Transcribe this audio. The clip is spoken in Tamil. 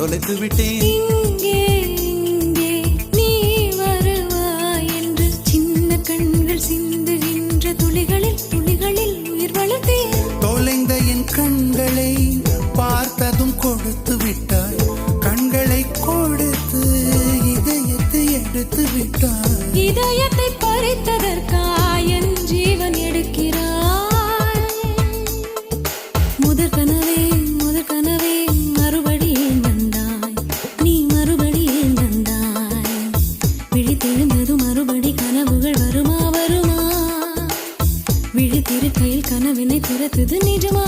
தொலைத்து விட்டேன். இங்கே இங்கே நீ வருவாய் என்று சின்ன கண்கள் சிந்துகின்ற துளிகளில் துளிகளில் உயிர் வளர்த்தேன். தொலைந்த என் கண்களை பார்த்ததும் கொடுத்து விட்டாய். கண்களை கொடுத்து இதயத்தை எடுத்து விட்டாய். இதயத்தை பறித்ததற்காய் என் ஜீவன் எடுக்கிறாய். முதற் கனவே மறுபடியும் வந்தாய். நீ மறுபடியும் வந்தாய். விழித்தெழுந்ததும் மறுபடி கனவுகள் வருமா வருமா? விழித்திருக்கையில் கனவினை துரத்துது நிஜமா